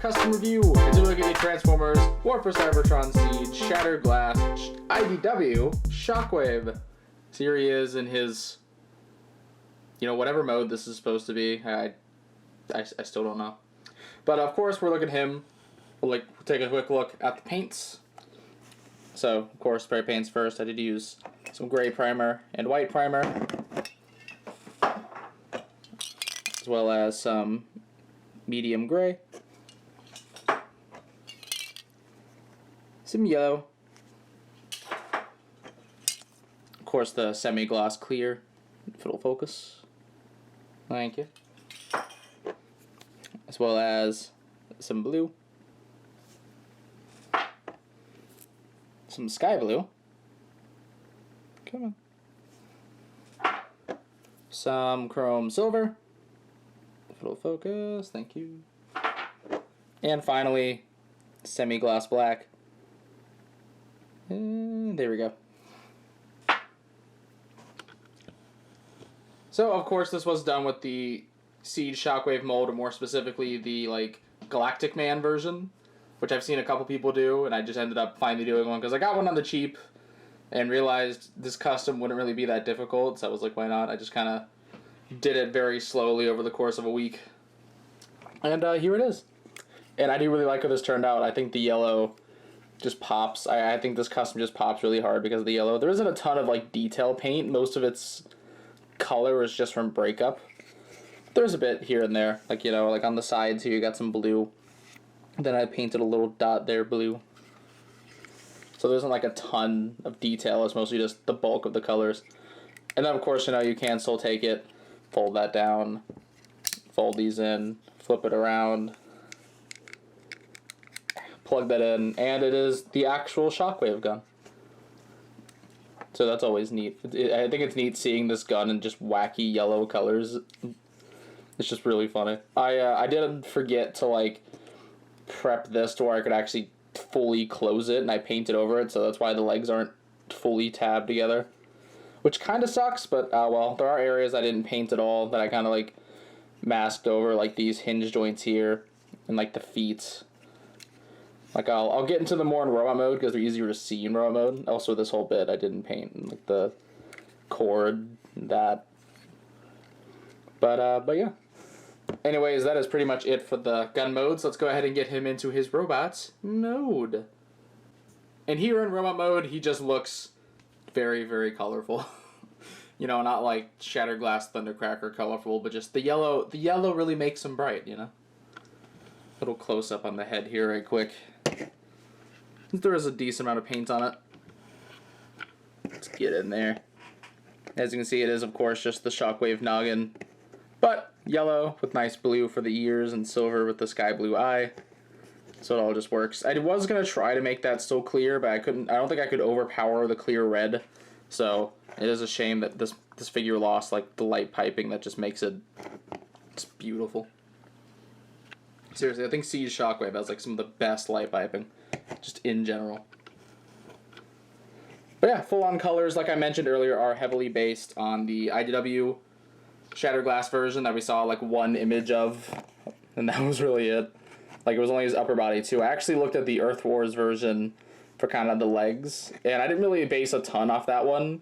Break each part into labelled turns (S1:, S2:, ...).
S1: custom review. It's a look at the Transformers, War for Cybertron Siege, Shattered Glass, IDW, Shockwave. So here he is in his, whatever mode this is supposed to be. I still don't know. But of course, we're looking at him. We'll take a quick look at the paints. So, of course, spray paints first. I did use some gray primer and white primer, as well as some medium gray, some yellow, of course the semi-gloss clear, if it'll focus, thank you, as well as some blue, some sky blue, come on, some chrome silver, if it'll focus, thank you, and finally semi-gloss black, and there we go. So of course this was done with the Siege Shockwave mold, or more specifically the Galactic Man version, which I've seen a couple people do, and I just ended up finally doing one because I got one on the cheap and realized this custom wouldn't really be that difficult, so I was like, why not? I just kind of did it very slowly over the course of a week, and here it is. And I do really like how this turned out. I think the yellow just pops. I think this custom just pops really hard because of the yellow. There isn't a ton of detail paint. Most of its color is just from breakup. There's a bit here and there, on the sides here you got some blue. Then I painted a little dot there blue. So there isn't a ton of detail. It's mostly just the bulk of the colors. And then of course, you can still take it, fold that down, fold these in, flip it around, plug that in, and it is the actual Shockwave gun. So that's always neat. I think it's neat seeing this gun in just wacky yellow colors. It's just really funny. I didn't forget to prep this to where I could actually fully close it, and I painted over it, so that's why the legs aren't fully tabbed together, which kind of sucks, but well, there are areas I didn't paint at all that I kind of masked over, like these hinge joints here and the feet. I'll get into them more in robot mode because they're easier to see in robot mode. Also, this whole bit I didn't paint, the cord, that. But yeah. Anyways, that is pretty much it for the gun modes. Let's go ahead and get him into his robot mode. And here in robot mode, he just looks very, very colorful. Not like Shattered Glass Thundercracker colorful, but just the yellow. The yellow really makes him bright, Little close up on the head here right quick. There is a decent amount of paint on it. Let's get in there. As you can see, it is of course just the Shockwave noggin, but yellow with nice blue for the ears and silver with the sky blue eye. So it all just works. I was gonna try to make that still clear, but I couldn't. I don't think I could overpower the clear red. So it is a shame that this figure lost the light piping that just makes it just beautiful. Seriously, I think Siege Shockwave has some of the best light piping, just in general. But yeah, full-on colors, like I mentioned earlier, are heavily based on the IDW Shattered Glass version that we saw one image of, and that was really it. It was only his upper body too. I actually looked at the Earth Wars version for kind of the legs, and I didn't really base a ton off that one.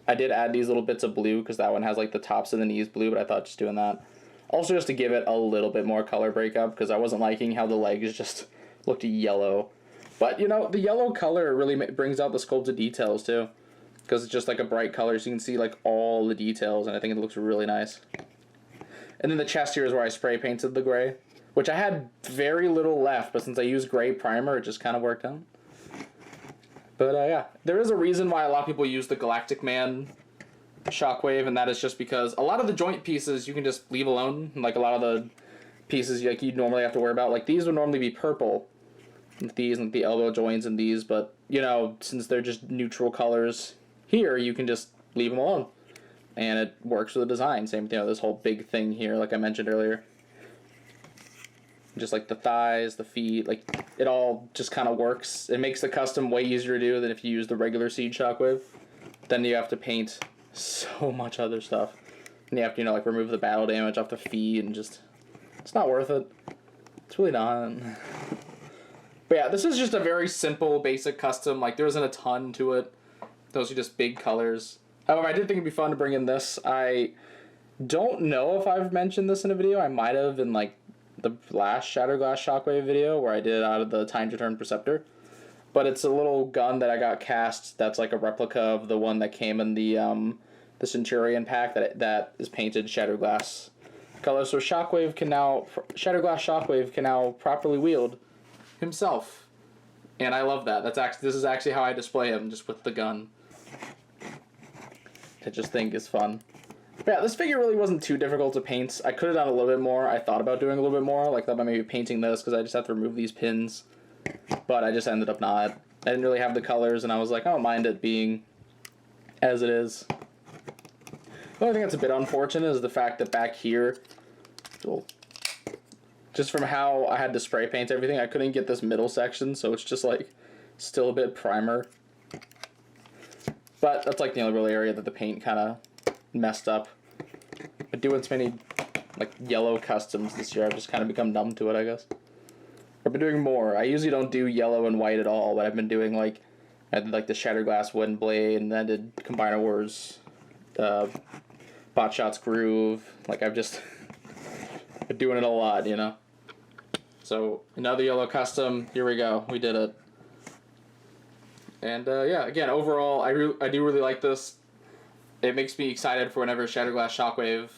S1: I did add these little bits of blue because that one has the tops of the knees blue, but I thought just doing that. Also just to give it a little bit more color breakup, because I wasn't liking how the legs just looked yellow. But, the yellow color really brings out the sculpted details, too. Because it's just a bright color, so you can see, all the details, and I think it looks really nice. And then the chest here is where I spray painted the gray, which I had very little left, but since I used gray primer, it just kind of worked out. But, yeah. There is a reason why a lot of people use the Galactic Man Shockwave, and that is just because a lot of the joint pieces you can just leave alone. A lot of the pieces you'd normally have to worry about, these would normally be purple, these the elbow joints and these, but since they're just neutral colors here, you can just leave them alone, and it works with the design. Same thing with this whole big thing here, like I mentioned earlier. Just the thighs, the feet, it all just kind of works. It makes the custom way easier to do than if you use the regular Siege Shockwave. Then you have to paint so much other stuff. And you have to, remove the battle damage off the feet, and just, it's not worth it. It's really not. But yeah, this is just a very simple, basic custom. Like, there isn't a ton to it. Those are just big colors. However, I did think it'd be fun to bring in this. I don't know if I've mentioned this in a video. I might have in, like, the last Shatterglass Shockwave video where I did it out of the Time to Turn Perceptor. But it's a little gun that I got cast that's like a replica of the one that came in the Centurion pack that is painted Shatterglass color. So Shatterglass Shockwave can now properly wield himself. And I love that. This is actually how I display him, just with the gun. I just think is fun. But yeah, this figure really wasn't too difficult to paint. I could have done a little bit more. I thought about doing a little bit more, like thought about maybe painting this because I just have to remove these pins. But I just ended up not. I didn't really have the colors, and I was like, I don't mind it being as it is. The only thing that's a bit unfortunate is the fact that back here, just from how I had to spray paint everything, I couldn't get this middle section, so it's just like still a bit primer. But that's like the only real area that the paint kind of messed up. But doing so many like yellow customs this year, I've just kind of become numb to it, I guess. I've been doing more. I usually don't do yellow and white at all, but I've been doing like, I did like the Shatterglass Wind Blade, and then I did Combiner Wars, Bot Shots Groove. Like, I've just been doing it a lot, you know? So, another yellow custom. Here we go. We did it. And, yeah, again, overall, I do really like this. It makes me excited for whenever Soundwave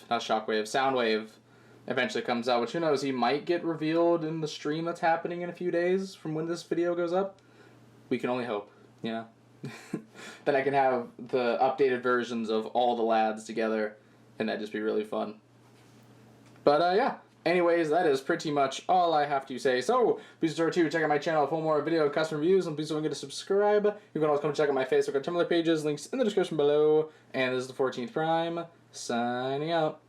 S1: eventually comes out, which who knows, he might get revealed in the stream that's happening in a few days from when this video goes up. We can only hope, you know? Then I can have the updated versions of all the lads together, and that'd just be really fun. But, yeah. Anyways, that is pretty much all I have to say. So, be sure to check out my channel for more video custom reviews, and please don't forget to subscribe. You can always come check out my Facebook and Tumblr pages, links in the description below. And this is the 14th Prime, signing out.